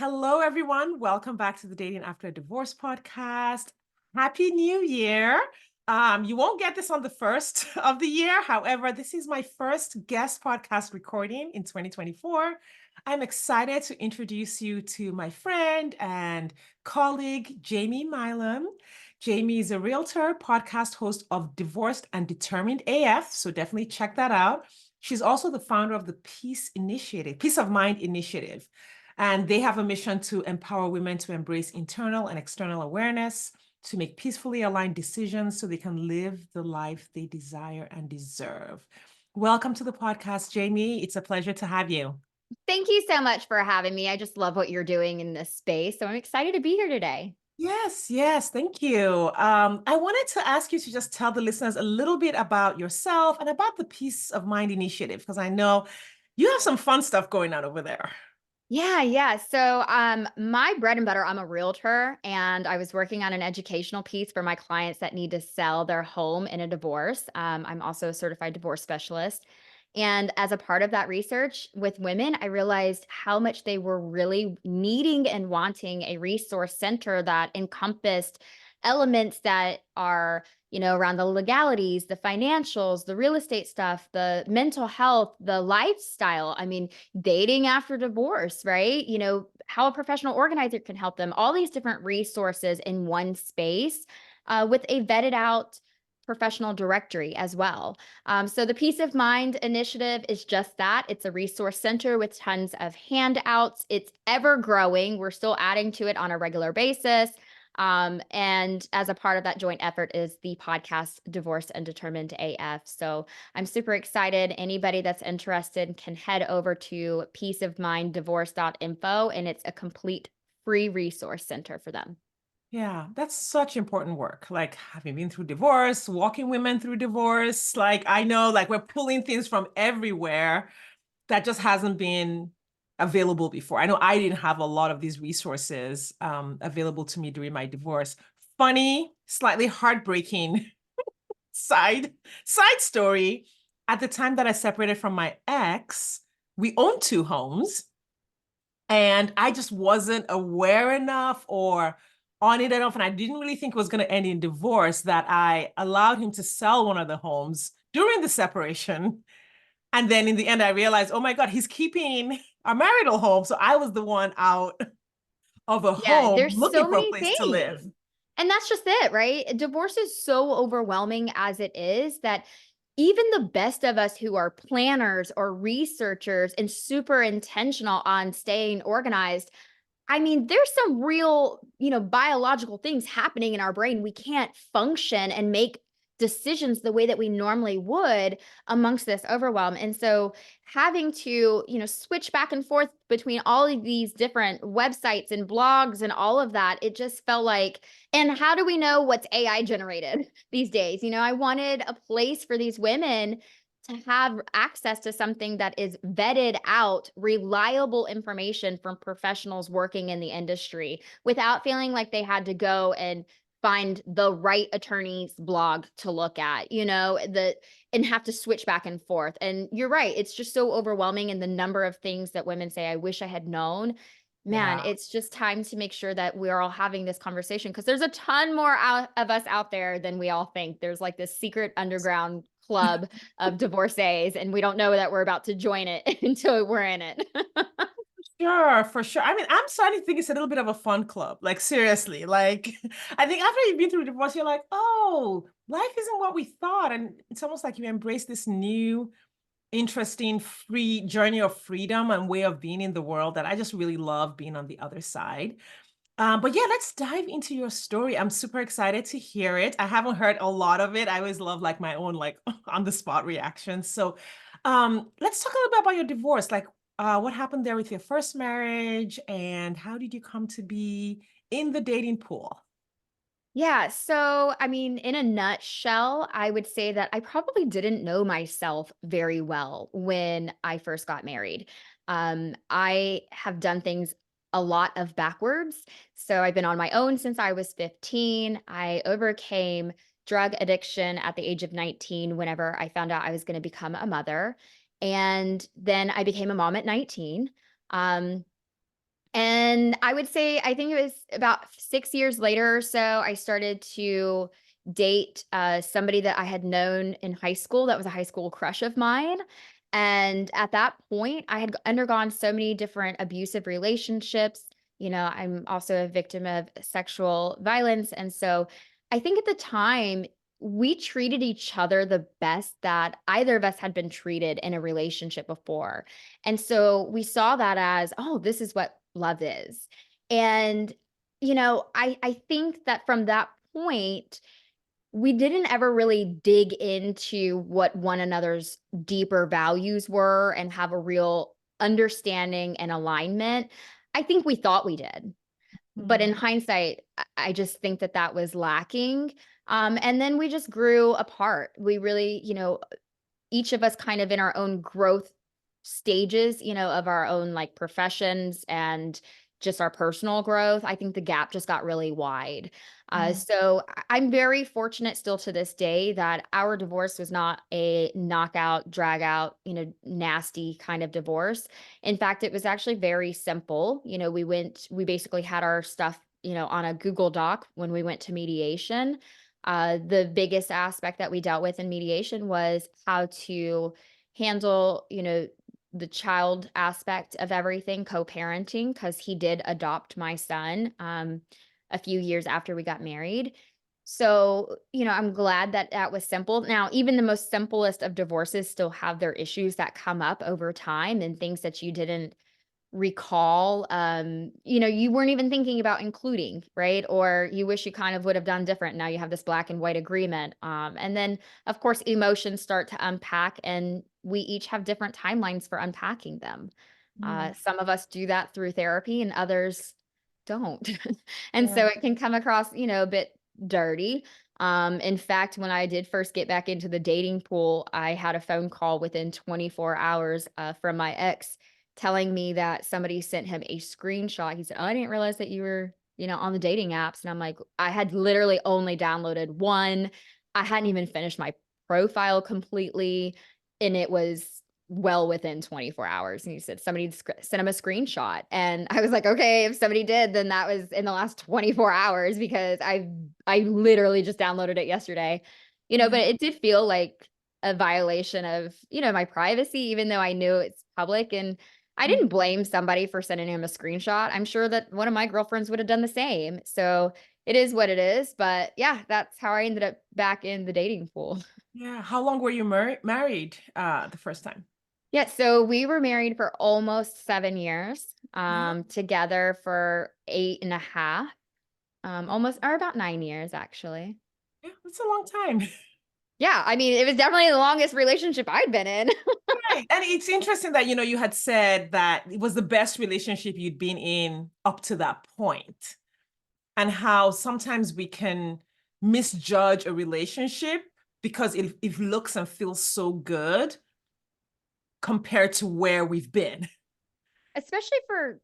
Hello, everyone. Welcome back to the Dating After a Divorce podcast. Happy New Year. You won't get this on the first of the year. However, this is my first guest podcast recording in 2024. I'm excited to introduce you to my friend and colleague, Jamie Milam. Jamie is a realtor, podcast host of Divorced and Determined AF. So definitely check that out. She's also the founder of the Peace of Mind Initiative. And they have a mission to empower women to embrace internal and external awareness, to make peacefully aligned decisions so they can live the life they desire and deserve. Welcome to the podcast, Jamie. It's a pleasure to have you. Thank you so much for having me. I just love what you're doing in this space. So I'm excited to be here today. Yes, thank you. I wanted to ask you to just tell the listeners a little bit about yourself and about the Peace of Mind Initiative, because I know you have some fun stuff going on over there. Yeah. So my bread and butter, I'm a realtor and I was working on an educational piece for my clients that need to sell their home in a divorce. I'm also a certified divorce specialist. And as a part of that research with women, I realized how much they were really needing and wanting a resource center that encompassed elements that are, around the legalities, the financials, the real estate stuff, the mental health, the lifestyle. I mean, dating after divorce, right? How a professional organizer can help them, all these different resources in one space with a vetted out professional directory as well. So the Peace of Mind Initiative is just that. It's a resource center with tons of handouts. It's ever growing. We're still adding to it on a regular basis. And as a part of that joint effort is the podcast Divorced and Determined AF. So I'm super excited. Anybody that's interested can head over to peaceofminddivorce.info, and it's a complete free resource center for them. Yeah, that's such important work. Like having been through divorce, walking women through divorce. Like I know, like we're pulling things from everywhere that just hasn't been available before. I know I didn't have a lot of these resources available to me during my divorce. Funny, slightly heartbreaking side side story. At the time that I separated from my ex, we owned two homes. And I just wasn't aware enough or on it enough. And I didn't really think it was going to end in divorce that I allowed him to sell one of the homes during the separation. And then in the end, I realized, oh my God, he's keeping our marital home. So I was the one out of a Yeah, home there's looking so for a many place to live. things. And that's just it, right? Divorce is so overwhelming as it is that even the best of us who are planners or researchers and super intentional on staying organized, I mean, there's some real, biological things happening in our brain. We can't function and make decisions the way that we normally would amongst this overwhelm. And so having to, switch back and forth between all of these different websites and blogs and all of that, it just felt like, and how do we know what's AI generated these days? I wanted a place for these women to have access to something that is vetted out, reliable information from professionals working in the industry without feeling like they had to go and find the right attorney's blog to look at, and have to switch back and forth. And you're right, it's just so overwhelming. And the number of things that women say, I wish I had known. Man, Yeah. it's just time to make sure that we're all having this conversation because there's a ton more of us out there than we all think. There's like this secret underground club of divorcees, and we don't know that we're about to join it until we're in it. Sure, for sure. I mean, I'm starting to think it's a little bit of a fun club. Like, seriously, like, I think after you've been through divorce, you're like, oh, life isn't what we thought. And it's almost like you embrace this new, interesting, free journey of freedom and way of being in the world that I just really love being on the other side. But yeah, let's dive into your story. I'm super excited to hear it. I haven't heard a lot of it. I always love like my own like on the spot reactions. So let's talk a little bit about your divorce. Like what happened there with your first marriage and how did you come to be in the dating pool? Yeah. So, I mean, in a nutshell, I would say that I probably didn't know myself very well when I first got married. I have done things a lot of backwards. So, I've been on my own since I was 15. I overcame drug addiction at the age of 19 whenever I found out I was going to become a mother. And then I became a mom at 19. Um, And I would say, I think it was about 6 years later or so, I started to date, somebody that I had known in high school that was a high school crush of mine. And at that point, I had undergone so many different abusive relationships. I'm also a victim of sexual violence. And so I think at the time, we treated each other the best that either of us had been treated in a relationship before. And so we saw that as, oh, this is what love is. And, I think that from that point, we didn't ever really dig into what one another's deeper values were and have a real understanding and alignment. I think we thought we did. But in Mm, hindsight, I just think that that was lacking. And then we just grew apart. We really, each of us kind of in our own growth stages, of our own like professions and just our personal growth. I think the gap just got really wide. mm, So I'm very fortunate still to this day that our divorce was not a knockout, drag out, nasty kind of divorce. In fact, it was actually very simple. We basically had our stuff, on a Google Doc when we went to mediation. The biggest aspect that we dealt with in mediation was how to handle, the child aspect of everything, co-parenting, because he did adopt my son a few years after we got married. So, I'm glad that that was simple. Now, even the most simplest of divorces still have their issues that come up over time and things that you didn't recall, you weren't even thinking about including, right? Or you wish you kind of would have done different. Now you have this black and white agreement. And then of course emotions start to unpack and we each have different timelines for unpacking them. mm. Some of us do that through therapy and others don't. And Yeah. so it can come across, a bit dirty. In fact, when I did first get back into the dating pool, I had a phone call within 24 hours from my ex telling me that somebody sent him a screenshot. He said, "Oh, I didn't realize that you were, on the dating apps." And I'm like, I had literally only downloaded one. I hadn't even finished my profile completely. And it was well within 24 hours. And he said, somebody sent him a screenshot. And I was like, okay, if somebody did, then that was in the last 24 hours because I literally just downloaded it yesterday. But Yeah. it did feel like a violation of, my privacy, even though I knew it's public. And I didn't Mhm. blame somebody for sending him a screenshot. I'm sure that one of my girlfriends would have done the same. So it is what it is. But yeah, that's how I ended up back in the dating pool. Yeah. How long were you married the first time? Yeah. So we were married for almost 7 years, Yeah. together for 8.5, almost, or about 9 years, actually. Yeah, that's a long time. Yeah. I mean, it was definitely the longest relationship I'd been in. Right. And it's interesting that, you had said that it was the best relationship you'd been in up to that point, and how sometimes we can misjudge a relationship because it looks and feels so good compared to where we've been. Especially for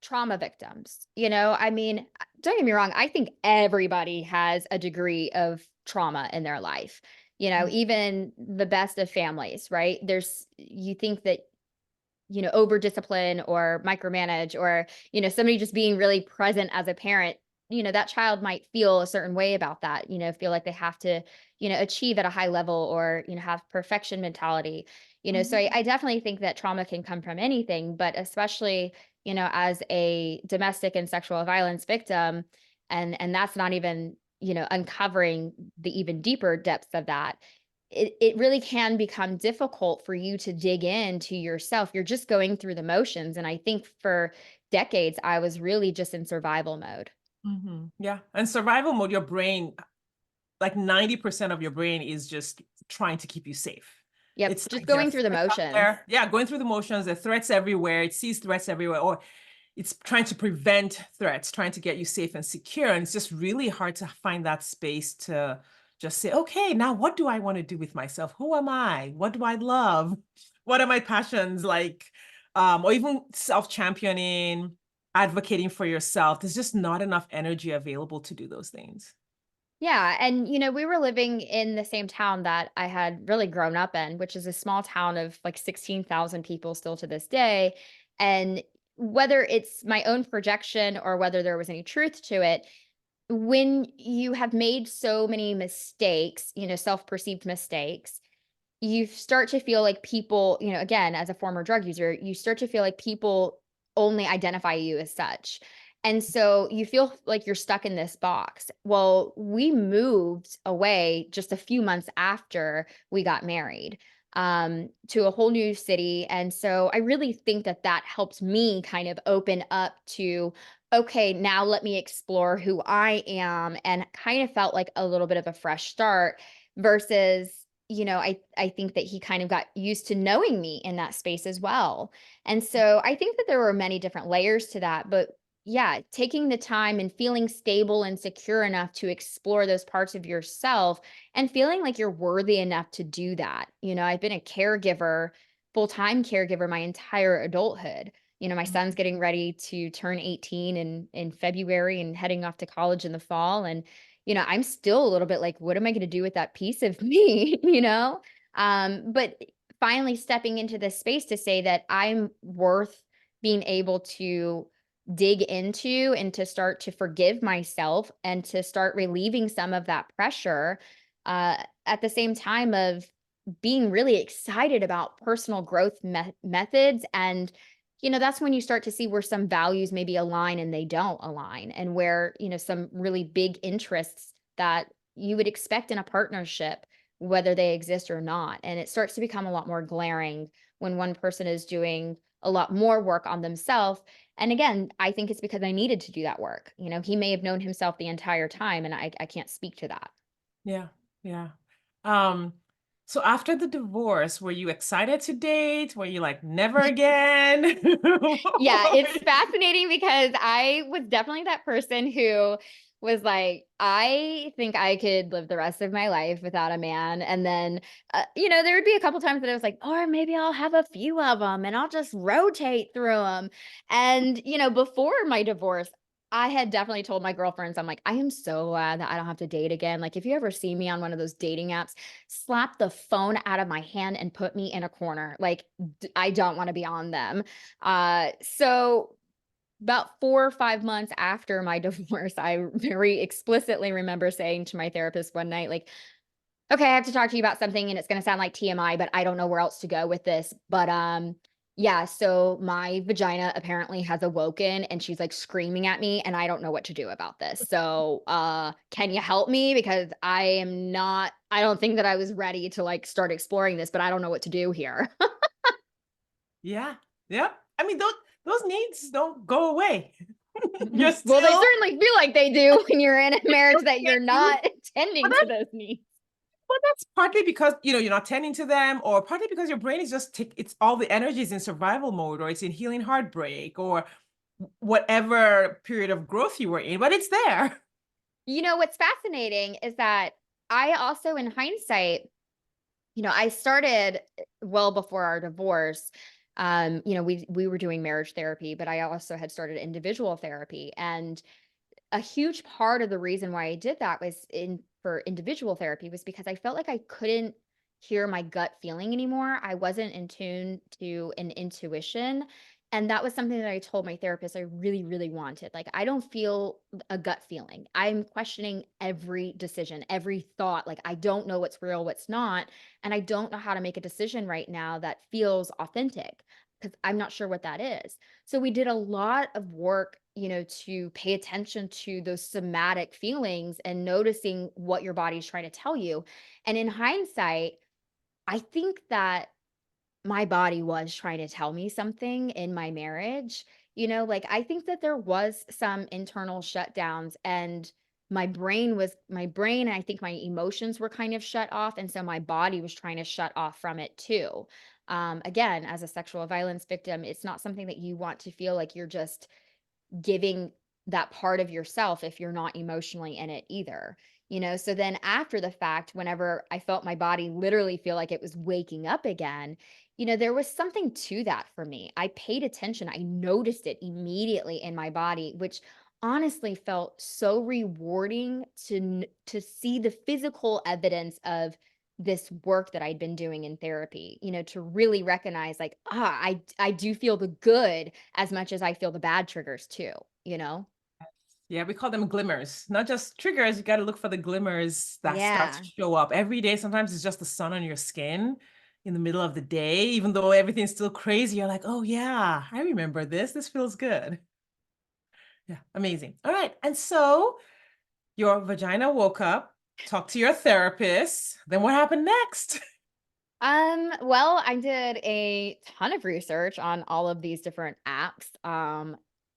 trauma victims. I mean, don't get me wrong, I think everybody has a degree of trauma in their life. Mm, Even the best of families, right? You think that, over discipline or micromanage or, somebody just being really present as a parent, that child might feel a certain way about that, feel like they have to, achieve at a high level or, have perfection mentality. So mhm, I definitely think that trauma can come from anything, but especially, as a domestic and sexual violence victim, and that's not even, uncovering the even deeper depths of that, it really can become difficult for you to dig into yourself. You're just going through the motions. And I think for decades, I was really just in survival mode. mhm. Yeah. And survival mode, your brain, like 90% of your brain is just trying to keep you safe. Yep. It's Just like there are going through the threats out motions. there. Yeah, going through the motions, there are threats everywhere. It sees threats everywhere, or it's trying to prevent threats, trying to get you safe and secure. And it's just really hard to find that space to just say, okay, now what do I want to do with myself? Who am I? What do I love? What are my passions like? Or even self-championing, advocating for yourself. There's just not enough energy available to do those things. Yeah. And, we were living in the same town that I had really grown up in, which is a small town of like 16,000 people still to this day. And whether it's my own projection or whether there was any truth to it, when you have made so many mistakes, self-perceived mistakes, you start to feel like people, again, as a former drug user, you start to feel like people only identify you as such. And so you feel like you're stuck in this box. Well, we moved away just a few months after we got married, to a whole new city. And so I really think that that helped me kind of open up to, okay, now let me explore who I am, and kind of felt like a little bit of a fresh start versus, I think that he kind of got used to knowing me in that space as well. And so I think that there were many different layers to that, but yeah, taking the time and feeling stable and secure enough to explore those parts of yourself and feeling like you're worthy enough to do that. I've been a caregiver, full-time caregiver my entire adulthood. My son's getting ready to turn 18 in February and heading off to college in the fall, and I'm still a little bit like, what am I going to do with that piece of me? But finally stepping into this space to say that I'm worth being able to dig into and to start to forgive myself and to start relieving some of that pressure, at the same time of being really excited about personal growth methods. And that's when you start to see where some values maybe align and they don't align, and where, some really big interests that you would expect in a partnership, whether they exist or not. And it starts to become a lot more glaring when one person is doing a lot more work on themselves. And again, I think it's because I needed to do that work. He may have known himself the entire time, and I can't speak to that. Yeah, yeah. Um, so after the divorce, were you excited to date? Were you like, never again? Yeah, it's fascinating because I was definitely that person who was like, I think I could live the rest of my life without a man. And then, there would be a couple times that I was like, or maybe I'll have a few of them and I'll just rotate through them. And, before my divorce, I had definitely told my girlfriends, I'm like, I am so glad that I don't have to date again. Like, if you ever see me on one of those dating apps, slap the phone out of my hand and put me in a corner. Like, I don't want to be on them. So about 4 or 5 months after my divorce, I very explicitly remember saying to my therapist one night, like, okay, I have to talk to you about something and it's going to sound like TMI, but I don't know where else to go with this. But, yeah, so my vagina apparently has awoken and she's like screaming at me and I don't know what to do about this. So, can you help me? Because I don't think that I was ready to like start exploring this, but I don't know what to do here. Yeah, yeah. I mean, those needs don't go away. You're Well, they still certainly feel like they do when you're in a marriage that you're tending, not but tending to that's those needs. partly because you're not tending to them, or partly because your brain is just it's all the energy is in survival mode, or it's in healing heartbreak, or whatever period of growth you were in, but it's there. What's fascinating is that I also, in hindsight, I started well before our divorce. We were doing marriage therapy, but I also had started individual therapy. And a huge part of the reason why I did that was in for individual therapy was because I felt like I couldn't hear my gut feeling anymore. I wasn't in tune to an intuition. And that was something that I told my therapist I really, really wanted. Like, I don't feel a gut feeling. I'm questioning every decision, every thought. Like, I don't know what's real, what's not. And I don't know how to make a decision right now that feels authentic because I'm not sure what that is. So we did a lot of work, to pay attention to those somatic feelings and noticing what your body's trying to tell you. And in hindsight, I think that my body was trying to tell me something in my marriage. Like, I think that there was some internal shutdowns, and my brain and I think my emotions were kind of shut off, and so my body was trying to shut off from it too. Again, as a sexual violence victim, it's not something that you want to feel like you're just giving that part of yourself if you're not emotionally in it either. So then after the fact, whenever I felt my body literally feel like it was waking up again, there was something to that for me. I paid attention. I noticed it immediately in my body, which honestly felt so rewarding to see the physical evidence of this work that I'd been doing in therapy, to really recognize like, I do feel the good as much as I feel the bad triggers too, you know? Yeah, we call them glimmers, not just triggers. You got to look for the glimmers that start to Yeah. show up every day. Sometimes it's just the sun on your skin in the middle of the day, even though everything's still crazy. You're like, oh, yeah, I remember this. This feels good. Yeah, amazing. All right. And so your vagina woke up, talked to your therapist. Then what happened next? Well, I did a ton of research on all of these different apps.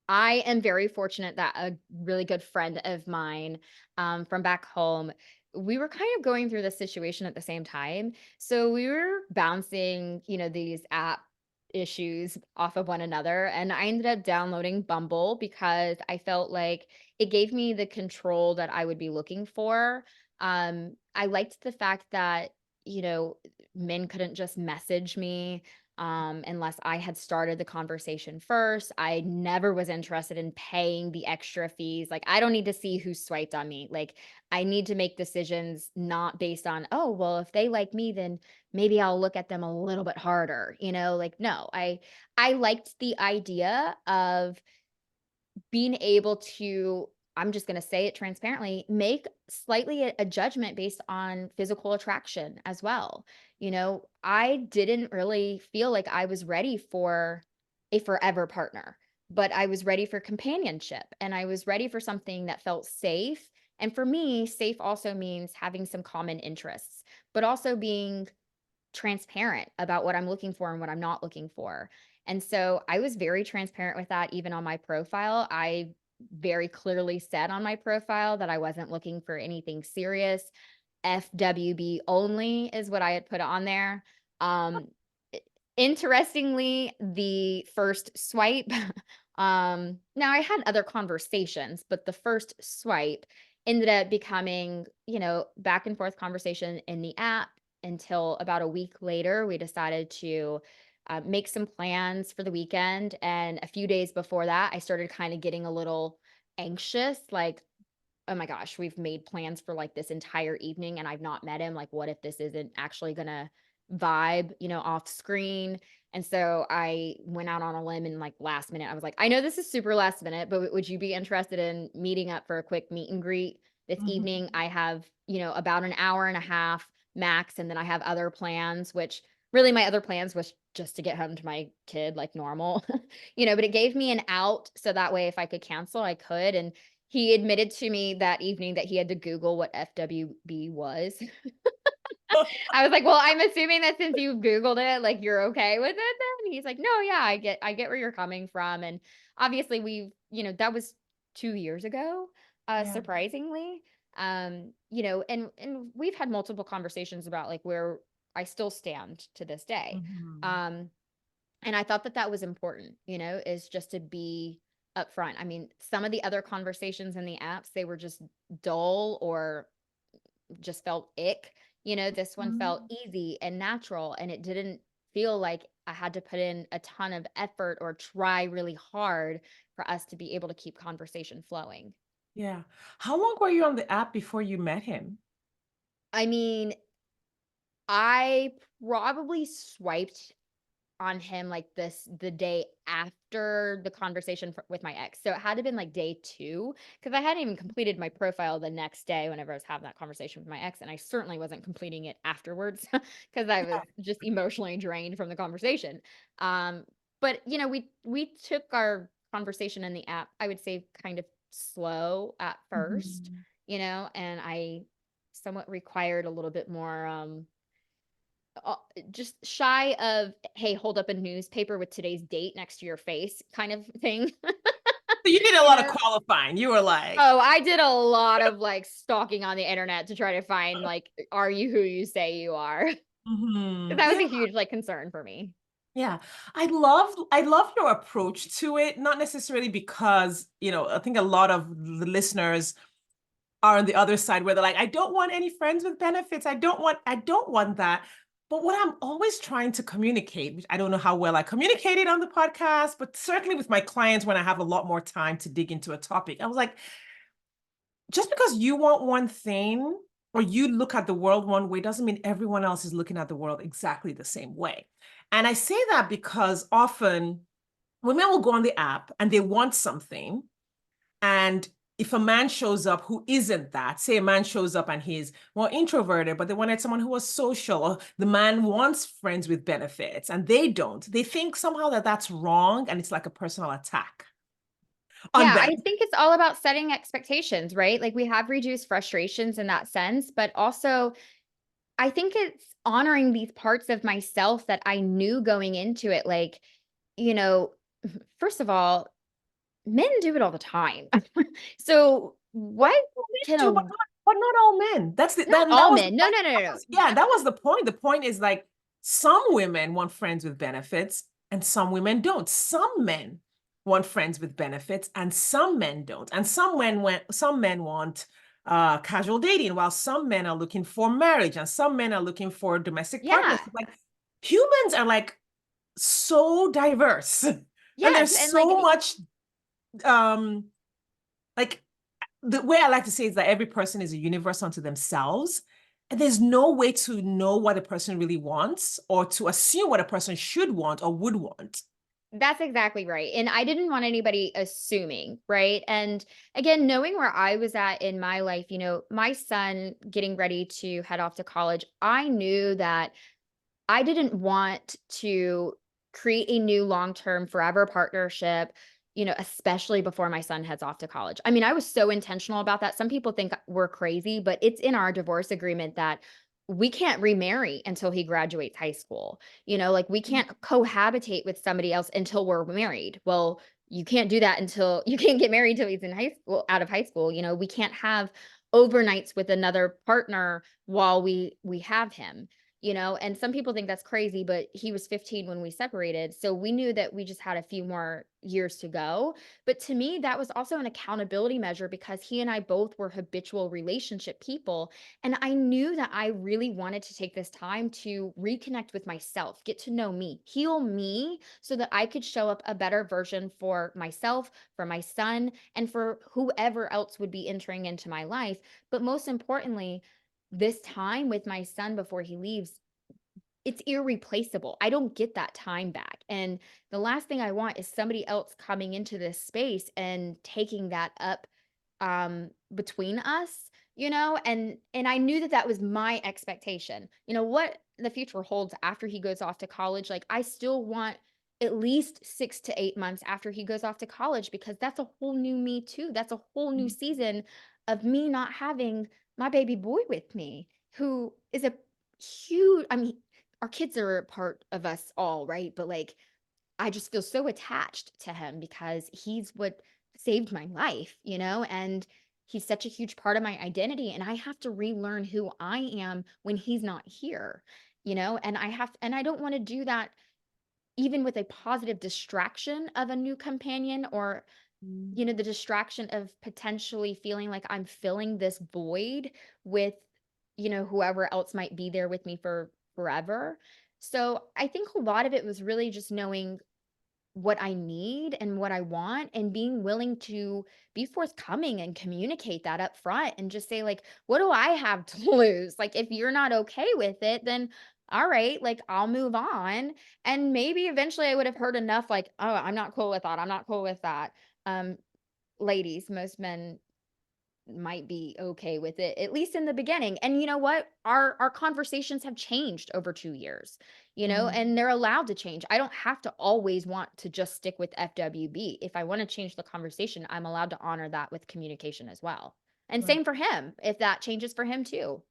I am very fortunate that a really good friend of mine, from back home, we were kind of going through this situation at the same time. So we were bouncing, these app issues off of one another. And I ended up downloading Bumble because I felt like it gave me the control that I would be looking for. I liked the fact that, you know, men couldn't just message me unless I had started the conversation first. I never was interested in paying the extra fees. Like, I don't need to see who swiped on me. Like, I need to make decisions not based on, oh, well, if they like me, then maybe I'll look at them a little bit harder. Like, no, I liked the idea of being able to, I'm just going to say it transparently, make slightly a judgment based on physical attraction as well. I didn't really feel like I was ready for a forever partner, but I was ready for companionship and I was ready for something that felt safe. And for me, safe also means having some common interests, but also being transparent about what I'm looking for and what I'm not looking for. And so I was very transparent with that even on my profile. I very clearly said on my profile that I wasn't looking for anything serious. FWB only is what I had put on there. Um i- Interestingly, the first swipe now I had other conversations, but the first swipe ended up becoming, back and forth conversation in the app until about a week later, we decided to make some plans for the weekend. And a few days before that, I started kind of getting a little anxious, like, oh my gosh, we've made plans for like this entire evening and I've not met him. Like, what if this isn't actually gonna vibe, off screen? And so I went out on a limb and like last minute, I was like, I know this is super last minute, but would you be interested in meeting up for a quick meet and greet this evening? Mhm. I have, about an hour and a half max, and then I have other plans, which really my other plans was just to get home to my kid like normal, but it gave me an out so that way if I could cancel, I could. And he admitted to me that evening that he had to Google what FWB was. I was like, "Well, I'm assuming that since you Googled it, like, you're okay with it then?" He's like, "No, yeah, I get where you're coming from." And obviously that was 2 years ago, Yeah. surprisingly. And we've had multiple conversations about, like, where I still stand to this day. Mhm. Um and I thought that that was important, is just to be upfront. I mean, some of the other conversations in the apps, they were just dull or just felt ick. This one felt Mhm. easy and natural, and it didn't feel like I had to put in a ton of effort or try really hard for us to be able to keep conversation flowing. Yeah. How long were you on the app before you met him? I mean, I probably swiped on him, like, the day after the conversation with my ex. So it had to been like day 2 because I hadn't even completed my profile the next day whenever I was having that conversation with my ex, and I certainly wasn't completing it afterwards because I was just emotionally drained from the conversation. Um, but, we took our conversation in the app, I would say, kind of slow at first, Mhm. and I somewhat required a little bit more, uh, just shy of, "Hey, hold up a newspaper with today's date next to your face," kind of thing, So you did a you lot of know? qualifying. You were like, Oh, I did a lot of, like, stalking on the internet to try to find, like, are you who you say you are? 'Cause mhm. that was Yeah. a huge, like, concern for me. Yeah. I love your approach to it, not necessarily because, I think a lot of the listeners are on the other side where they're like, I don't want any friends with benefits. I don't want that. But what I'm always trying to communicate, which I don't know how well I communicated on the podcast, but certainly with my clients when I have a lot more time to dig into a topic, I was like, just because you want one thing or you look at the world one way doesn't mean everyone else is looking at the world exactly the same way. And I say that because often women will go on the app and they want something. And if a man shows up who isn't that, say a man shows up and he's more introverted, but they wanted someone who was social, or the man wants friends with benefits and they don't, they think somehow that that's wrong. And it's like a personal attack on Yeah, I them. think it's all about setting expectations, right? Like we have reduced frustrations in that sense, but also I think it's honoring these parts of myself that I knew going into it. Like, you know, first of all, men do it all the time. So what Men can do, a but not all men. That's the not that all was the men. No, point. no, no, no. Yeah, that was the point. The point is like some women want friends with benefits and some women don't. Some men want friends with benefits and some men don't. And some men want casual dating, while some men are looking for marriage and some men are looking for domestic Yeah. partnership. Like humans are like so diverse and Yes. there's And like so much um like the way I like to say is that every person is a universe unto themselves. And there's no way to know what a person really wants or to assume what a person should want or would want. that's exactly right. And I didn't want anybody assuming, right? And again, knowing where I was at in my life, my son getting ready to head off to college, I knew that I didn't want to create a new long-term forever partnership, especially before my son heads off to college. I mean, I was so intentional about that. Some people think we're crazy, but it's in our divorce agreement that we can't remarry until he graduates high school. Like we can't cohabitate with somebody else until we're married. Well, you can't do that until you can't get married till he's in high school, out of high school. We can't have overnights with another partner while we have him. And some people think that's crazy, but he was 15 when we separated. So we knew that we just had a few more years to go. But to me, that was also an accountability measure because he and I both were habitual relationship people. And I knew that I really wanted to take this time to reconnect with myself, get to know me, heal me so that I could show up a better version for myself, for my son, and for whoever else would be entering into my life. But most importantly, this time with my son before he leaves, it's irreplaceable. I don't get that time back. And the last thing I want is somebody else coming into this space and taking that up between us, and I knew that that was my expectation. What the future holds after he goes off to college, like I still want at least 6 to 8 months after he goes off to college because that's a whole new me too. That's a whole new season of me not having my baby boy with me, who is a huge, I mean, our kids are a part of us all, right? But like, I just feel so attached to him because he's what saved my life, and he's such a huge part of my identity. And I have to relearn who I am when he's not here, and I don't want to do that even with a positive distraction of a new companion or the distraction of potentially feeling like I'm filling this void with, whoever else might be there with me for forever. So I think a lot of it was really just knowing what I need and what I want and being willing to be forthcoming and communicate that up front and just say like, what do I have to lose? Like if you're not okay with it, then all right, like I'll move on. And maybe eventually I would have heard enough like, oh, I'm not cool with that. I'm not cool with that. Um, ladies, most men might be okay with it, at least in the beginning. And you know what? Our conversations have changed over 2 years, Mm, and they're allowed to change. I don't have to always want to just stick with FWB. If I want to change the conversation, I'm allowed to honor that with communication as well. And right. same for him, if that changes for him too.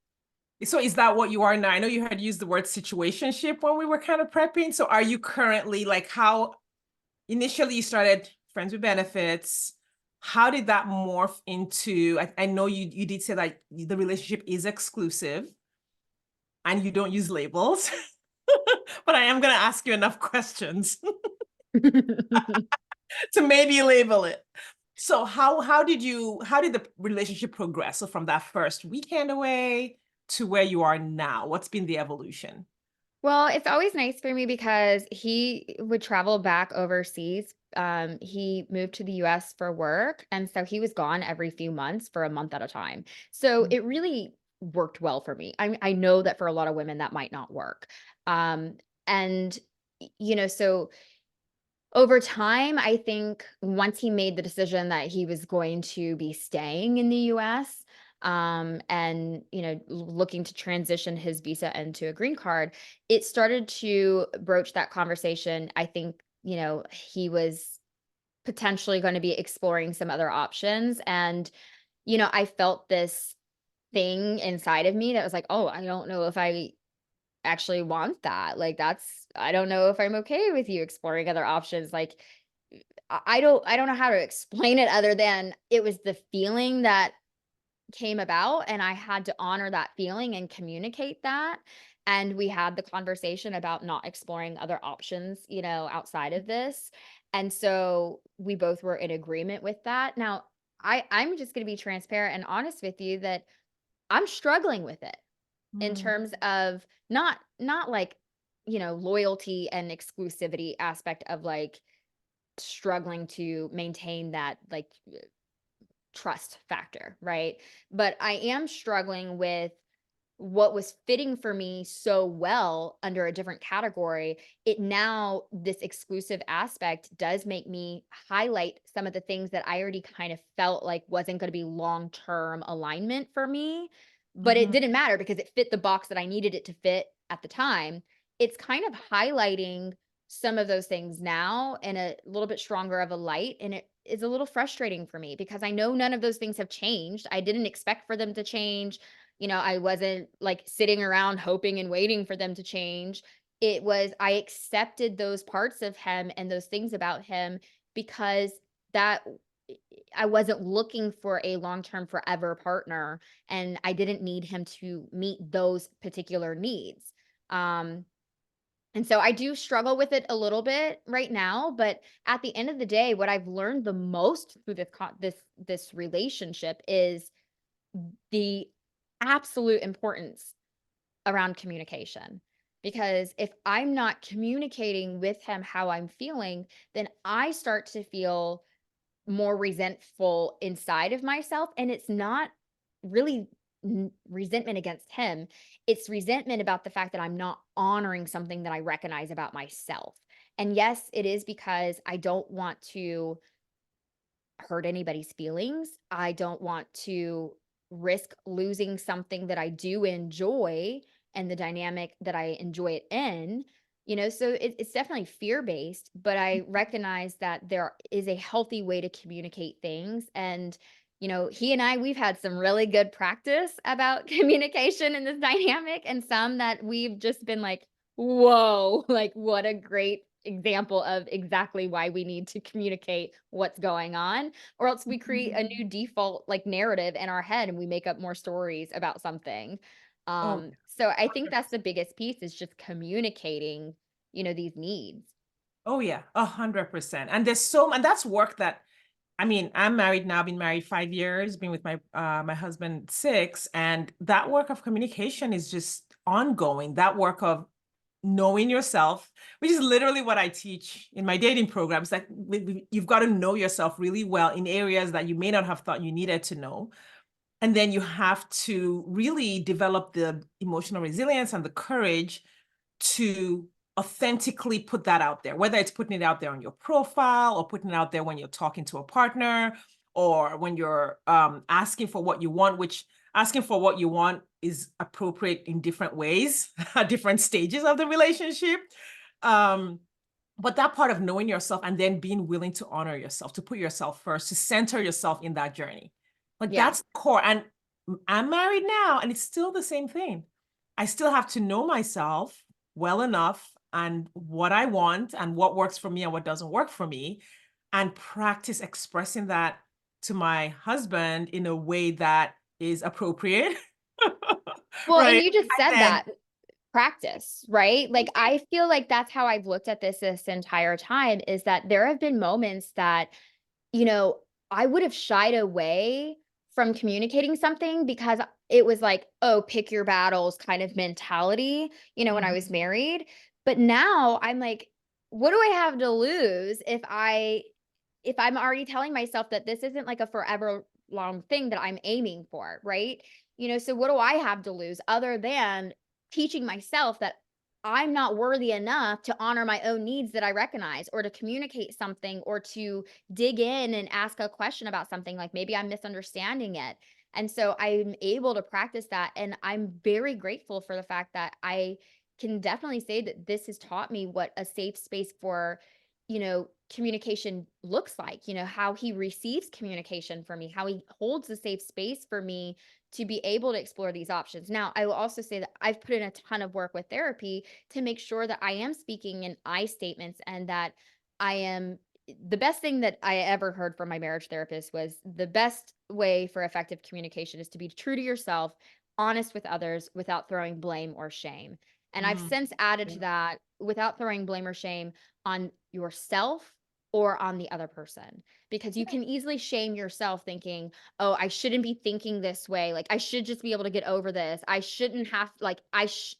So is that what you are now? I know you had used the word situationship when we were kind of prepping. So are you currently like how initially you started friends with benefits? How did that morph into, I know you did say that the relationship is exclusive and you don't use labels, but I am going to ask you enough questions to maybe label it. So how did the relationship progress? So from that first weekend away to where you are now, what's been the evolution? Well, it's always nice for me because he would travel back overseas. He moved to the US for work, and so he was gone every few months for a month at a time. So it really worked well for me. I know that for a lot of women that might not work. Um, and so over time, I think once he made the decision that he was going to be staying in the US, and looking to transition his visa into a green card, it started to broach that conversation. I think, he was potentially going to be exploring some other options. And, I felt this thing inside of me that was like, oh, I don't know if I actually want that. Like, I don't know if I'm okay with you exploring other options. Like, I don't know how to explain it other than it was the feeling that came about, and I had to honor that feeling and communicate that. And we had the conversation about not exploring other options, outside of this. And so we both were in agreement with that. Now, I'm just going to be transparent and honest with you that I'm struggling with it in Mm. terms of not like, loyalty and exclusivity aspect of like struggling to maintain that like trust factor, right? But I am struggling with what was fitting for me so well under a different category. It now, this exclusive aspect does make me highlight some of the things that I already kind of felt like wasn't going to be long-term alignment for me, but it Mhm. didn't matter because it fit the box that I needed it to fit at the time. It's kind of highlighting some of those things now in a little bit stronger of a light, and it is a little frustrating for me because I know none of those things have changed. I didn't expect for them to change. I wasn't like sitting around hoping and waiting for them to change. It was, I accepted those parts of him and those things about him because that I wasn't looking for a long-term forever partner, and I didn't need him to meet those particular needs. Um and so I do struggle with it a little bit right now, but at the end of the day, what I've learned the most through this relationship is the absolute importance around communication. Because if I'm not communicating with him how I'm feeling, then I start to feel more resentful inside of myself. And it's not really resentment against him, it's resentment about the fact that I'm not honoring something that I recognize about myself. And yes, it is because I don't want to hurt anybody's feelings. I don't want to risk losing something that I do enjoy and the dynamic that I enjoy it in. So it's definitely fear based, but I recognize that there is a healthy way to communicate things. And, he and we've had some really good practice about communication in this dynamic, and some that we've just been like, whoa, like what a great example of exactly why we need to communicate what's going on, or else we create a Mhm. new default like narrative in our head and we make up more stories about something. Oh, So I think that's the 100%. biggest piece is just communicating, these needs. Oh yeah, 100%. And that's work that, I mean, I'm married now, been married 5 years, been with my husband 6, and that work of communication is just ongoing. That work of knowing yourself, which is literally what I teach in my dating programs. Like you've got to know yourself really well in areas that you may not have thought you needed to know. And then you have to really develop the emotional resilience and the courage to authentically put that out there, whether it's putting it out there on your profile or putting it out there when you're talking to a partner or when you're asking for what you want, which asking for what you want is appropriate in different ways at different stages of the relationship. Um, but that part of knowing yourself and then being willing to honor yourself, to put yourself first, to center yourself in that journey. Like Yeah. that's core. And I'm married now, and it's still the same thing. I still have to know myself well enough and what I want and what works for me and what doesn't work for me, and practice expressing that to my husband in a way that is appropriate. Well, and Right. you just said And that practice, right? Like I feel like that's how I've looked at this entire time is that there have been moments that you know, I would have shied away from communicating something because it was like, "Oh, pick your battles" kind of mentality, when I was Mhm. married. But now I'm like, what do I have to lose if I'm already telling myself that this isn't like a forever lifelong thing that I'm aiming for, right? So what do I have to lose other than teaching myself that I'm not worthy enough to honor my own needs that I recognize, or to communicate something, or to dig in and ask a question about something, like maybe I'm misunderstanding it. And so I'm able to practice that. And I'm very grateful for the fact that I can definitely say that this has taught me what a safe space for, communication looks like, how he receives communication from me, how he holds a safe space for me to be able to explore these options. Now, I will also say that I've put in a ton of work with therapy to make sure that I am speaking in I statements, and that I am the best thing that I ever heard from my marriage therapist was the best way for effective communication is to be true to yourself, honest with others without throwing blame or shame. And I've Mm, since added yeah. to that, without throwing blame or shame on yourself or on the other person, because you Yeah. can easily shame yourself thinking, "Oh, I shouldn't be thinking this way. Like, I should just be able to get over this. I shouldn't have, like, I should."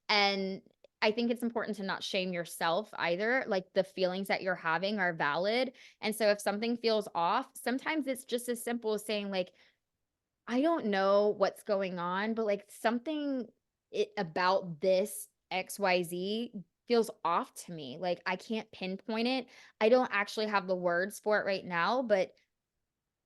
And I think it's important to not shame yourself either. Like, the feelings that you're having are valid. And so if something feels off, sometimes it's just as simple as saying, like, I don't know what's going on, but like something about this XYZ feels off to me. Like, I can't pinpoint it. I don't actually have the words for it right now, but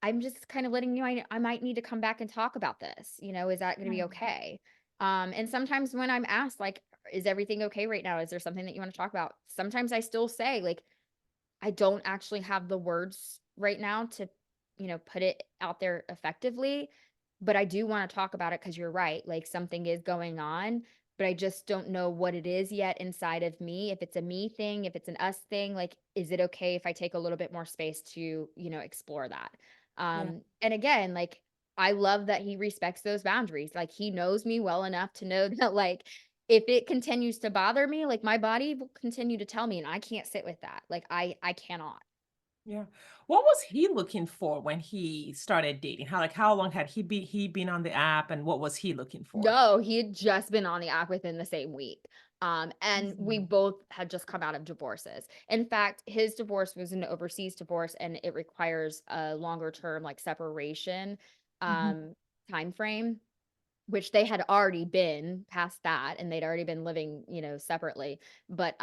I'm just kind of letting you know I might need to come back and talk about this. Is that going to be Yeah. okay? And sometimes when I'm asked, like, is everything okay right now? Is there something that you want to talk about? Sometimes I still say, like, I don't actually have the words right now to, put it out there effectively, but I do want to talk about it because you're right. Like, something is going on, but I just don't know what it is yet inside of me. If it's a me thing, if it's an us thing, like, is it okay if I take a little bit more space to, explore that? Yeah. And again, like, I love that he respects those boundaries. Like, he knows me well enough to know that, like, if it continues to bother me, like, my body will continue to tell me, and I can't sit with that. Like, I cannot. Yeah. What was he looking for when he started dating? How long had he been on the app, and what was he looking for? No, he had just been on the app within the same week. And we Mhm. both had just come out of divorces. In fact, his divorce was an overseas divorce, and it requires a longer term, like, separation Mhm. um time frame, which they had already been past that, and they'd already been living, separately. But,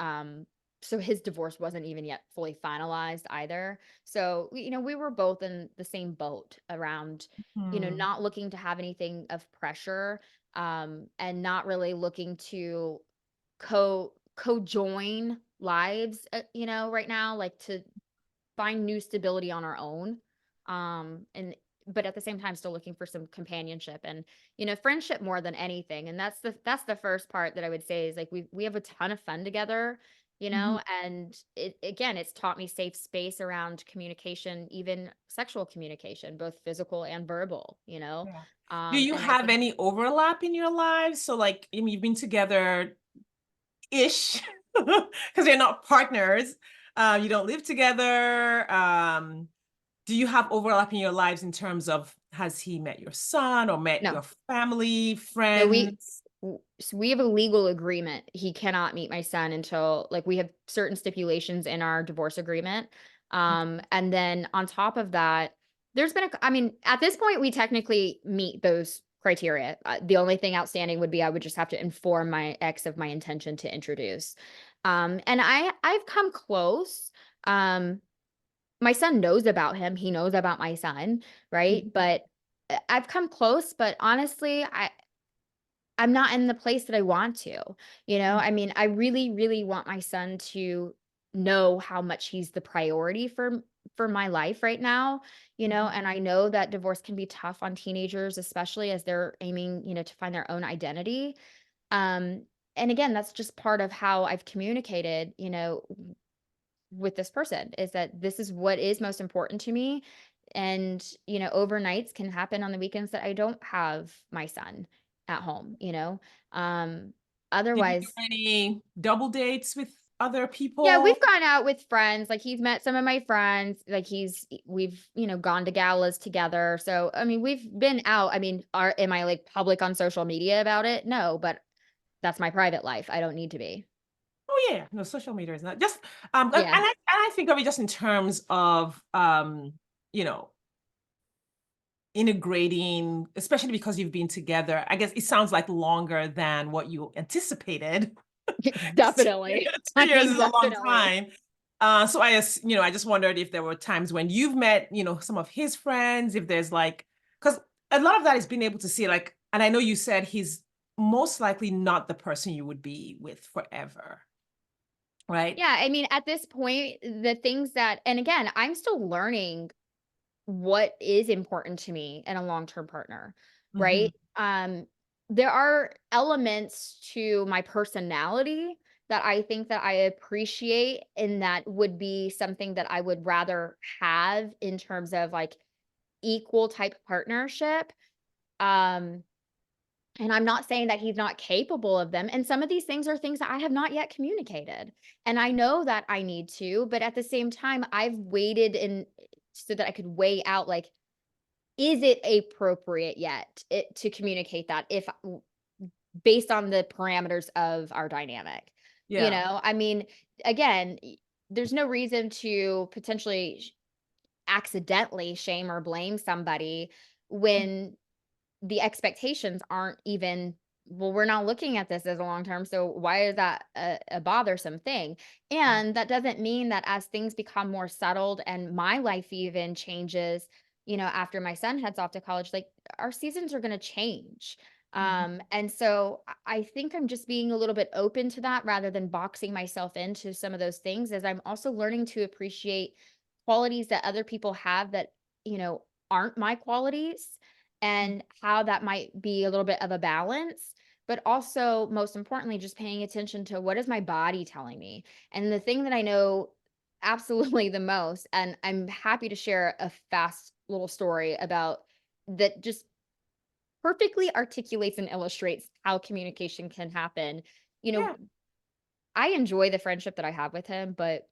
so his divorce wasn't even yet fully finalized either. So, we were both in the same boat around, Mhm. not looking to have anything of pressure, and not really looking to co-join lives, right now, like, to find new stability on our own. And but at the same time still looking for some companionship and, friendship more than anything. And that's the first part that I would say is, like, we have a ton of fun together, Mhm. and it's taught me safe space around communication, even sexual communication, both physical and verbal, Yeah. Do you and I have think any overlap in your lives? So, like, I mean, you've been together ish because you're not partners. You don't live together. Do you have overlap in your lives in terms of has he met your son or met no. your family, No, friends? so we have a legal agreement. He cannot meet my son until, like, we have certain stipulations in our divorce agreement. Okay. And then on top of that, there's been I mean, at this point, we technically meet those criteria. The only thing outstanding would be I would just have to inform my ex of my intention to introduce. And I've come close. Um, my son knows about him. He knows about my son, right? Mhm. But I've come close, but honestly, I'm not in the place that I want to, Mm. I mean, I really, really want my son to know how much he's the priority for my life right now, Mhm. and I know that divorce can be tough on teenagers, especially as they're aiming, to find their own identity. Um, and again, that's just part of how I've communicated, with this person, is that this is what is most important to me. And, overnights can happen on the weekends that I don't have my son at home, Um, Did you do otherwise, any double dates with other yeah, people? we've gone out with friends. Like, he's met some of my friends. Like, we've, gone to galas together. So, I mean, we've been out. I mean, am I, like, public on social media about it? No, but that's my private life. I don't need to be. Oh yeah, no, social media is not just and Yeah. I think of it just in terms of you know integrating, especially because you've been together, I guess it sounds like longer than what you anticipated. Definitely. 2 I years mean, is a long definitely. time. So I just wondered if there were times when you've met, some of his friends, if there's like, because a lot of that is being able to see, like, and I know you said he's most likely not the person you would be with forever, right? Yeah, I mean, at this point, the things that and again, I'm still learning what is important to me in a long-term partner, Mhm, right? There are elements to my personality that I think that I appreciate and that would be something that I would rather have in terms of like equal type partnership. Um, and I'm not saying that he's not capable of them. And some of these things are things that I have not yet communicated. And I know that I need to, but at the same time, I've waited and so that I could weigh out like, is it appropriate yet to communicate that if based on the parameters of our dynamic? yeah, I mean, again, there's no reason to potentially accidentally shame or blame somebody when the expectations aren't even well, we're not looking at this as a long term. So why is that a bothersome thing? right, And that doesn't mean that as things become more settled and my life even changes, after my son heads off to college, like our seasons are going to change. mhm, And so I think I'm just being a little bit open to that rather than boxing myself into some of those things as I'm also learning to appreciate qualities that other people have that, aren't my qualities mm, and how that might be a little bit of a balance, but also most importantly, just paying attention to what is my body telling me. And the thing that I know absolutely the most, and I'm happy to share a fast little story about that just perfectly articulates and illustrates how communication can happen. You know, yeah, I enjoy the friendship that I have with him, but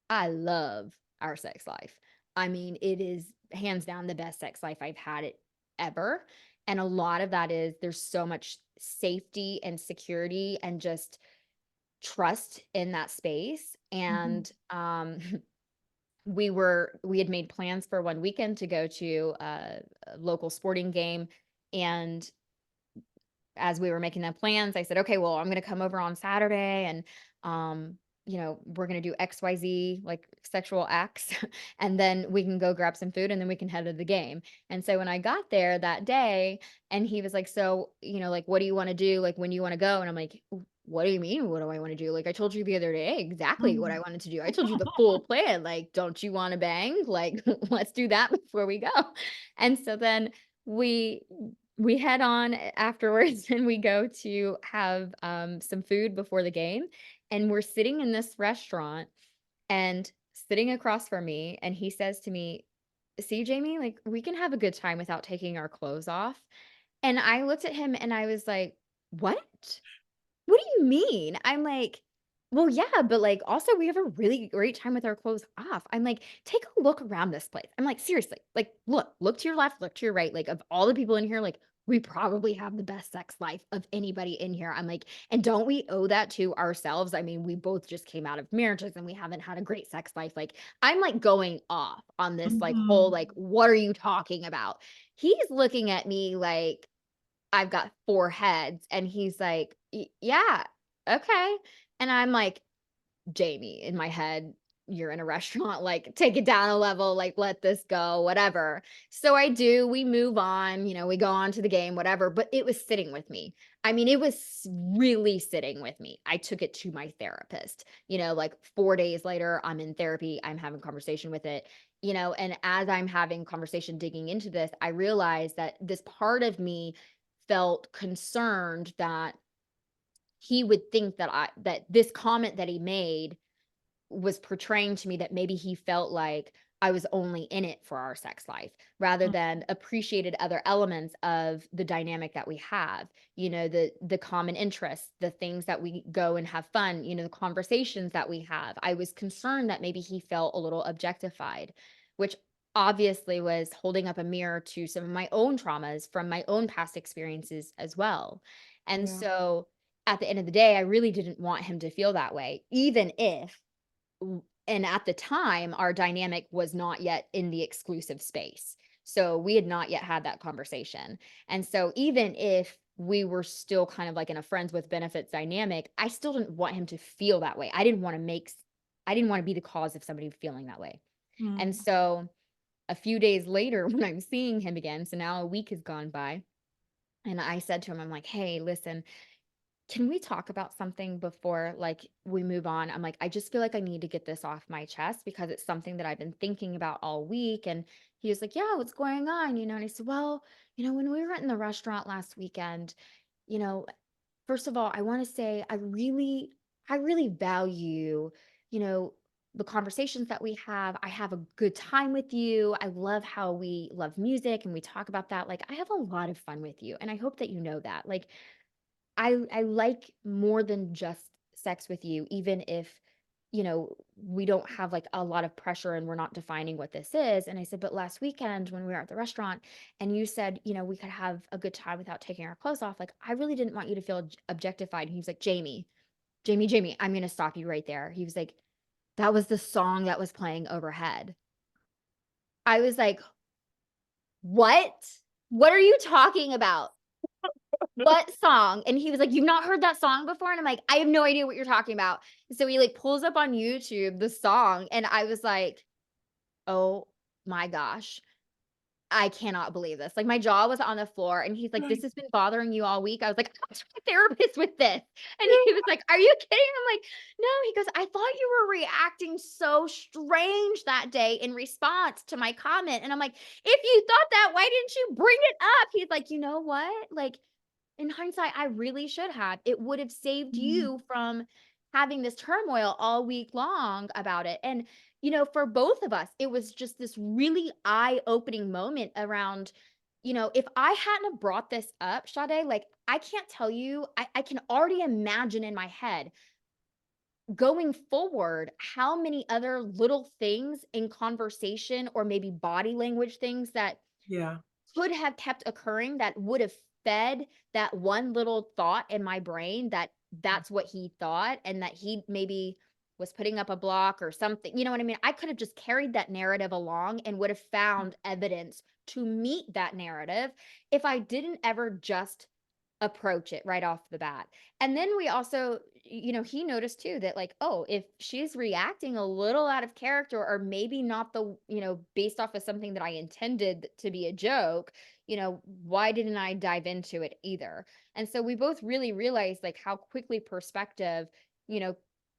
I love our sex life. I mean, it is hands down the best sex life I've had it ever. And a lot of that is there's so much safety and security and just trust in that space. mhm, And we had made plans for one weekend to go to a local sporting game. And as we were making the plans, I said, "Okay, well, I'm gonna come over on Saturday and, we're gonna do XYZ, like sexual acts, and then we can go grab some food and then we can head to the game." And so when I got there that day and he was like, "So, like, what do you wanna do? Like, when do you wanna go?" And I'm like, What do you mean? What do I wanna do? Like, I told you the other day exactly what I mhm, wanted to do. I told you the full plan. Like, don't you wanna bang? Like, let's do that before we go." And so then we we head on afterwards and we go to have some food before the game. And we're sitting in this restaurant and sitting across from me. And he says to me, "See, Jamie, like we can have a good time without taking our clothes off." And I looked at him and I was like, "What? What do you mean?" I'm like, "Well, yeah, but, like, also we have a really great time with our clothes off." I'm like, "Take a look around this place." I'm like, "Seriously, like, look to your left, look to your right, like, of all the people in here, like, we probably have the best sex life of anybody in here." I'm like, "And don't we owe that to ourselves? I mean, we both just came out of marriages and we haven't had a great sex life." Like, I'm, like, going off on this, like, whole, mhm. like, "What are you talking about?" He's looking at me like I've got 4 heads, and he's like, Yeah, okay." And I'm like, "Jamie," in my head, "You're in a restaurant, like, take it down a level, like, let this go, whatever." So I do, we move on, we go on to the game, whatever, but it was sitting with me. I mean, it was really sitting with me. I took it to my therapist, like, 4 days later, I'm in therapy, I'm having conversation with it, and as I'm having conversation digging into this, I realized that this part of me felt concerned that he would think that this comment that he made was portraying to me that maybe he felt like I was only in it for our sex life rather than appreciated other elements of the dynamic that we have, the common interests, the things that we go and have fun, the conversations that we have. I was concerned that maybe he felt a little objectified, which obviously was holding up a mirror to some of my own traumas from my own past experiences as well. And Yeah, so at the end of the day, I really didn't want him to feel that way, even if and at the time, our dynamic was not yet in the exclusive space. So we had not yet had that conversation. And so even if we were still kind of like in a friends with benefits dynamic, I still didn't want him to feel that way. I didn't want to be the cause of somebody feeling that way. And Mm. so a few days later when I'm seeing him again, so now a week has gone by, and I said to him, I'm like, "Hey, listen, can we talk about something before like we move on?" I'm like, "I just feel like I need to get this off my chest because it's something that I've been thinking about all week." And he was like, "Yeah, what's going on?" And I said, "Well, when we were in the restaurant last weekend, you know, first of all, I want to say I really value, you know, the conversations that we have. I have a good time with you. I love how we love music and we talk about that. Like I have a lot of fun with you, and I hope that you know that. Like I like more than just sex with you, even if, we don't have like a lot of pressure and we're not defining what this is." And I said, "But last weekend when we were at the restaurant and you said, we could have a good time without taking our clothes off, like I really didn't want you to feel objectified." And he was like, "Jamie, Jamie, Jamie, I'm going to stop you right there." He was like, "That was the song that was playing overhead." I was like, "What? What are you talking about? What song?" And he was like, "You've not heard that song before?" And I'm like, "I have no idea what you're talking about." So he like pulls up on YouTube the song and I was like, "Oh my gosh, I cannot believe this." Like my jaw was on the floor and he's like, "This has been bothering you all week?" I was like, "I went to my therapist with this." And he was like, "Are you kidding?" I'm like, "No." He goes, "I thought you were reacting so strange that day in response to my comment." And I'm like, "If you thought that, why didn't you bring it up?" He's like, "You know what? Like in hindsight, I really should have. It would have saved Mm. you from having this turmoil all week long about it." And, for both of us, it was just this really eye-opening moment around, if I hadn't have brought this up, Sade, like, I can't tell you, I can already imagine in my head going forward how many other little things in conversation or maybe body language things that Yeah. could have kept occurring that would have fed that one little thought in my brain that that's what he thought and that he maybe was putting up a block or something. You know what I mean? I could have just carried that narrative along and would have found evidence to meet that narrative if I didn't ever just approach it right off the bat. And then we also, he noticed too that like, oh, if she's reacting a little out of character or maybe not based off of something that I intended to be a joke, why didn't I dive into it either? And so we both really realized like how quickly perspective, you know,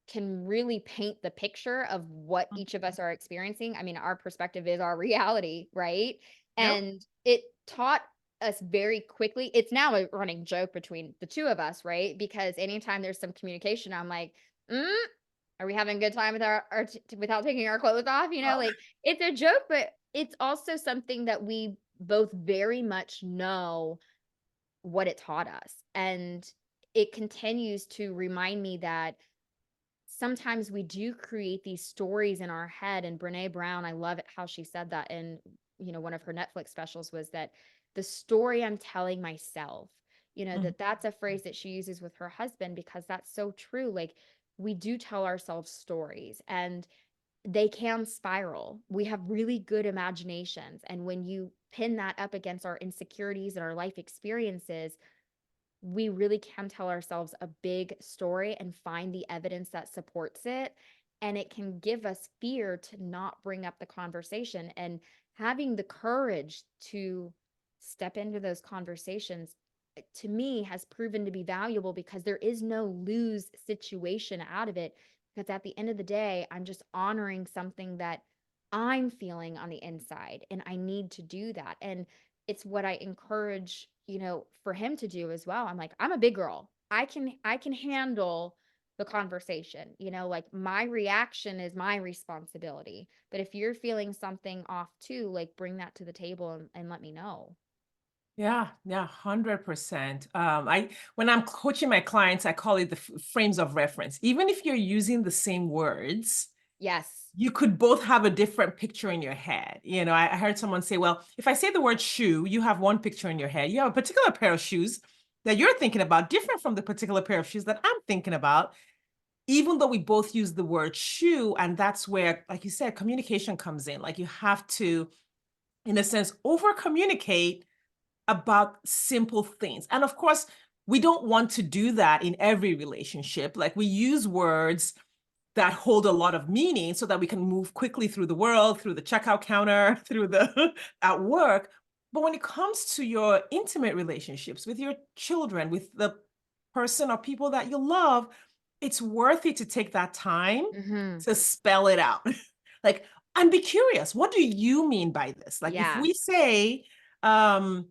can really paint the picture of what each of us are experiencing. I mean, our perspective is our reality, right? Yep. And it taught us very quickly. It's now a running joke between the 2 of us, right? Because anytime there's some communication, I'm like, "Mm, are we having a good time with our without taking our clothes off?" Like, it's a joke, but it's also something that we both very much know what it taught us. And it continues to remind me that sometimes we do create these stories in our head. And Brene Brown, I love it how she said that in, one of her Netflix specials was that the story I'm telling myself, Mhm. that's a phrase that she uses with her husband because that's so true. Like we do tell ourselves stories and they can spiral. We have really good imaginations. And when you pin that up against our insecurities and our life experiences, we really can tell ourselves a big story and find the evidence that supports it. And it can give us fear to not bring up the conversation. And having the courage to step into those conversations, to me, has proven to be valuable because there is no lose situation out of it. Because at the end of the day, I'm just honoring something that I'm feeling on the inside. And I need to do that. And it's what I encourage, for him to do as well. I'm like, I'm a big girl. I can handle the conversation. Like my reaction is my responsibility. But if you're feeling something off too, like bring that to the table and let me know. Yeah, yeah, 100%. When I'm coaching my clients, I call it the frames of reference. Even if you're using the same words, Yes. you could both have a different picture in your head. I heard someone say, well, if I say the word shoe, you have one picture in your head. You have a particular pair of shoes that you're thinking about, different from the particular pair of shoes that I'm thinking about, even though we both use the word shoe. And that's where, like you said, communication comes in. Like you have to in a sense, over communicate about simple things. And of course, we don't want to do that in every relationship. Like we use words that hold a lot of meaning so that we can move quickly through the world, through the checkout counter, through the at work. But when it comes to your intimate relationships with your children, with the person or people that you love, it's worth it to take that time Mhm. to spell it out. Like, and be curious. What do you mean by this? Like, if Yeah. we say, um,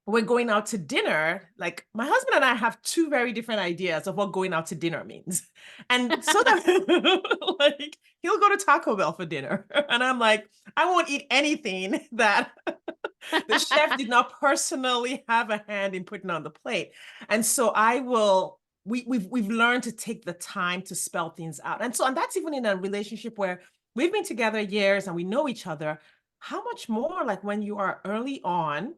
we're going out to dinner, like my husband and I have two very different ideas of what going out to dinner means. And so that like he'll go to Taco Bell for dinner. And I'm like, I won't eat anything that the chef did not personally have a hand in putting on the plate. And so I will we've learned to take the time to spell things out. And that's even in a relationship where we've been together years and we know each other. How much more like when you are early on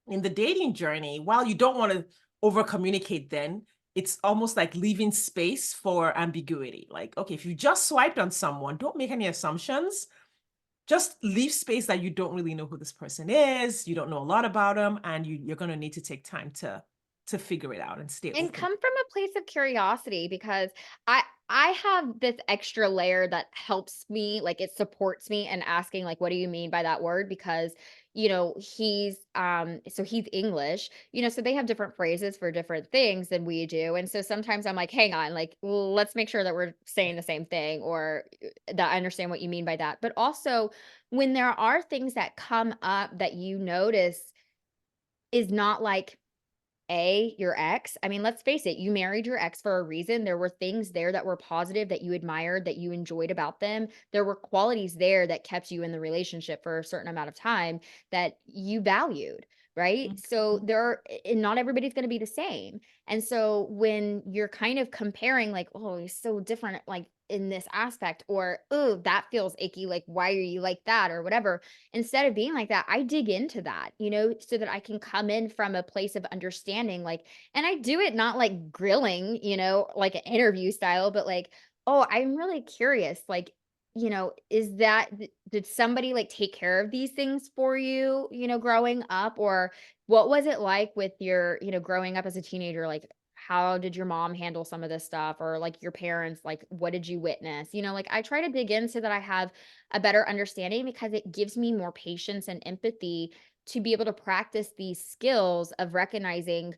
in the dating journey, while you don't want to over communicate, then it's almost like leaving space for ambiguity. Like, okay, if you just swiped on someone, don't make any assumptions. Just leave space that you don't really know who this person is. You don't know a lot about them, and you're going to need to take time to figure it out and stay And open. come from a place of curiosity because I have this extra layer that helps me, like it supports me in asking like what do you mean by that word because he's English, so they have different phrases for different things than we do. And so sometimes I'm like, hang on, like let's make sure that we're saying the same thing or that I understand what you mean by that. But also when there are things that come up that you notice is not like your ex. I mean, let's face it, you married your ex for a reason. There were things there that were positive that you admired, that you enjoyed about them. There were qualities there that kept you in the relationship for a certain amount of time that you valued, right? So Mhm. and not everybody's going to be the same. And so when you're kind of comparing, like, oh, he's so different, like in this aspect, or oh, that feels icky, like, why are you like that, or whatever. Instead of being like that, I dig into that, so that I can come in from a place of understanding, like, and I do it not like grilling, like an interview style, but like, oh, I'm really curious, like, did somebody like take care of these things for you, growing up, or what was it like with your, growing up as a teenager, like, how did your mom handle some of this stuff, or like your parents, like what did you witness, like I try to dig in so that I have a better understanding because it gives me more patience and empathy to be able to practice these skills of recognizing,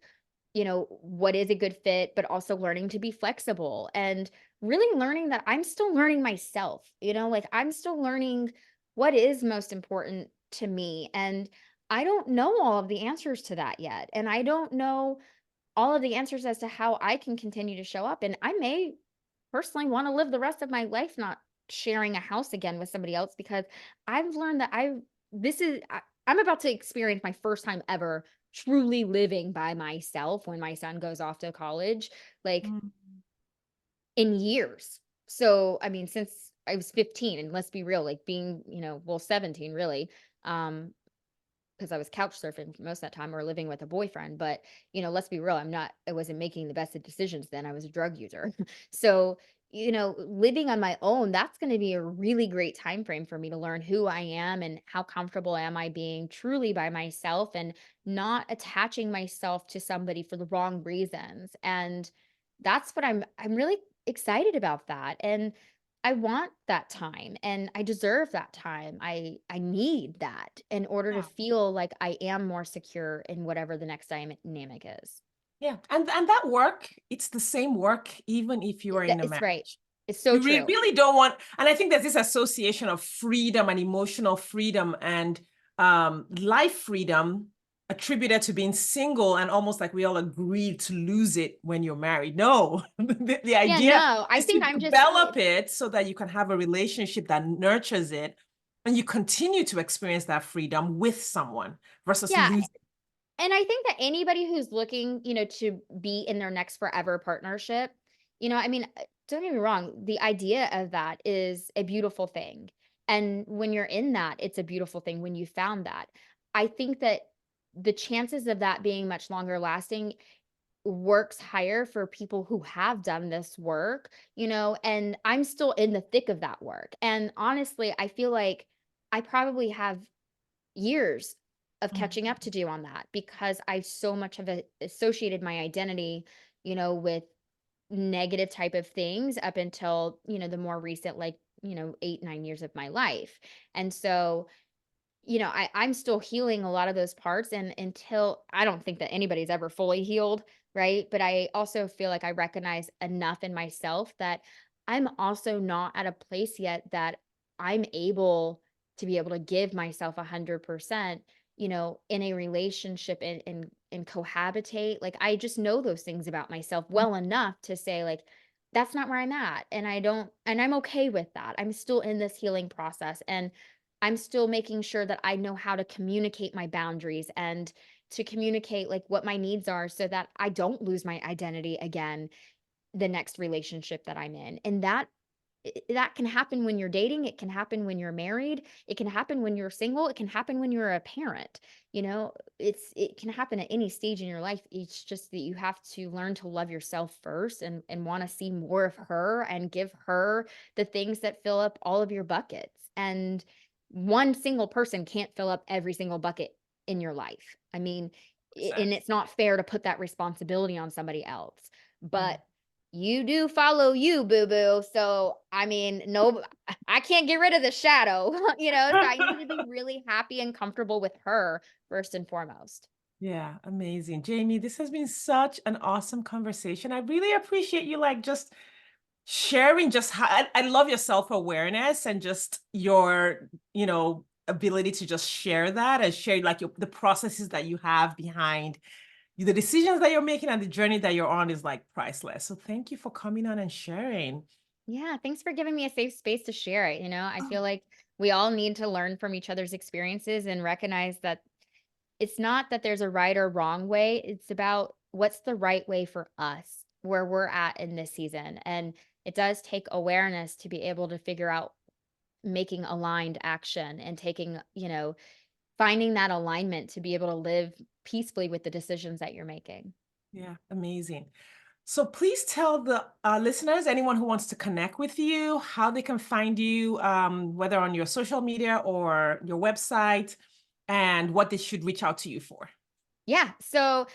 what is a good fit, but also learning to be flexible and really learning that I'm still learning myself, like I'm still learning what is most important to me. And I don't know all of the answers to that yet. And I don't know all of the answers as to how I can continue to show up. And I may personally want to live the rest of my life not sharing a house again with somebody else because I've learned that I'm about to experience my first time ever truly living by myself when my son goes off to college, like Mm. in years. So, I mean, since I was 15, and let's be real, like being, well, 17 really. Um, because I was couch surfing most of that time or living with a boyfriend. But, let's be real, I wasn't making the best of decisions then. I was a drug user. So, living on my own, that's going to be a really great time frame for me to learn who I am and how comfortable am I being truly by myself and not attaching myself to somebody for the wrong reasons. And that's what I'm really excited about that. And I want that time and I deserve that time. I need that in order to Yeah. feel like I am more secure in whatever the next dynamic is. Yeah. And that work, it's the same work even if you are in a It's right. marriage. It's so You true. really don't want, and I think there's this association of freedom and emotional freedom and life freedom attributed to being single, and almost like we all agreed to lose it when you're married. No, the Yeah, idea no, I is to think I'm just develop it so that you can have a relationship that nurtures it and you continue to experience that freedom with someone versus yeah, losing. and I think that anybody who's looking, to be in their next forever partnership, I mean, don't get me wrong, the idea of that is a beautiful thing. And when you're in that, it's a beautiful thing when you found that. I think that the chances of that being much longer lasting works higher for people who have done this work, and I'm still in the thick of that work. And honestly, I feel like I probably have years of Mm. catching up to do on that because I so much have associated my identity, with negative type of things up until, the more recent, like, 8, 9 years of my life. And so, I'm still healing a lot of those parts. And until I don't think that anybody's ever fully healed, right? But I also feel like I recognize enough in myself that I'm also not at a place yet that I'm able to be able to give myself 100%, in a relationship and cohabitate. Like, I just know those things about myself well enough to say, like, that's not where I'm at. And I'm okay with that. I'm still in this healing process. And I'm still making sure that I know how to communicate my boundaries and to communicate like what my needs are so that I don't lose my identity again the next relationship that I'm in. And that can happen when you're dating, it can happen when you're married, it can happen when you're single, it can happen when you're a parent. It can happen at any stage in your life. It's just that you have to learn to love yourself first and want to see more of her and give her the things that fill up all of your buckets. And one single person can't fill up every single bucket in your life. I mean, and it's not fair to put that responsibility on somebody else. Mm. But you do follow you, boo boo. So, I mean, no, I can't get rid of the shadow, so I need to be really happy and comfortable with her first and foremost. Yeah, amazing. Jamie, this has been such an awesome conversation. I really appreciate you like just sharing just how I love your self-awareness and just your, ability to just share that and share like the processes that you have behind the decisions that you're making and the journey that you're on is like priceless. So thank you for coming on and sharing. Yeah, thanks for giving me a safe space to share it. I Oh, feel like we all need to learn from each other's experiences and recognize that it's not that there's a right or wrong way. It's about what's the right way for us, where we're at in this season. And it does take awareness to be able to figure out making aligned action and finding that alignment to be able to live peacefully with the decisions that you're making. yeah, amazing. So please tell the listeners, anyone who wants to connect with you, how they can find you, whether on your social media or your website, and what they should reach out to you for. Yeah. So,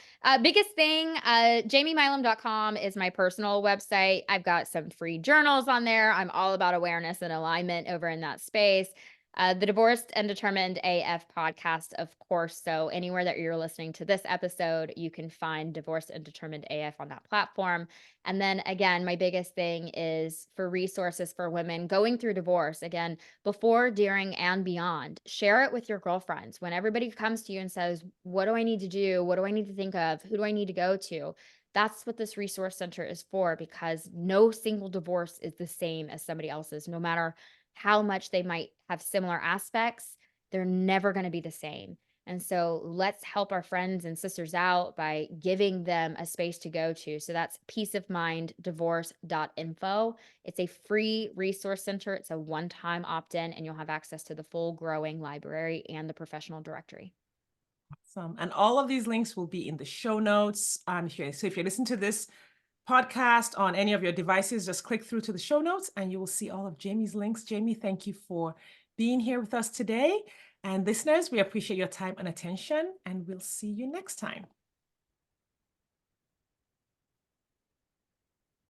biggest thing, jamiemilam.com is my personal website. I've got some free journals on there. I'm all about awareness and alignment over in that space. The Divorced and Determined AF podcast, of course. So, anywhere that you're listening to this episode, you can find Divorced and Determined AF on that platform. And then again, my biggest thing is for resources for women going through divorce. Again, before, during, and beyond. Share it with your girlfriends. When everybody comes to you and says, what do I need to do? What do I need to think of? Who do I need to go to? That's what this resource center is for, because no single divorce is the same as somebody else's. No matter how much they might have similar aspects, they're never going to be the same. And so let's help our friends and sisters out by giving them a space to go to. So that's peaceofminddivorce.info. It's a free resource center. It's a one-time opt-in, and you'll have access to the full growing library and the professional directory. Awesome. And all of these links will be in the show notes. Here. So if you listen to this podcast on any of your devices, just click through to the show notes and you will see all of Jamie's links. Jamie, thank you for being here with us today. And listeners, we appreciate your time and attention, and we'll see you next time.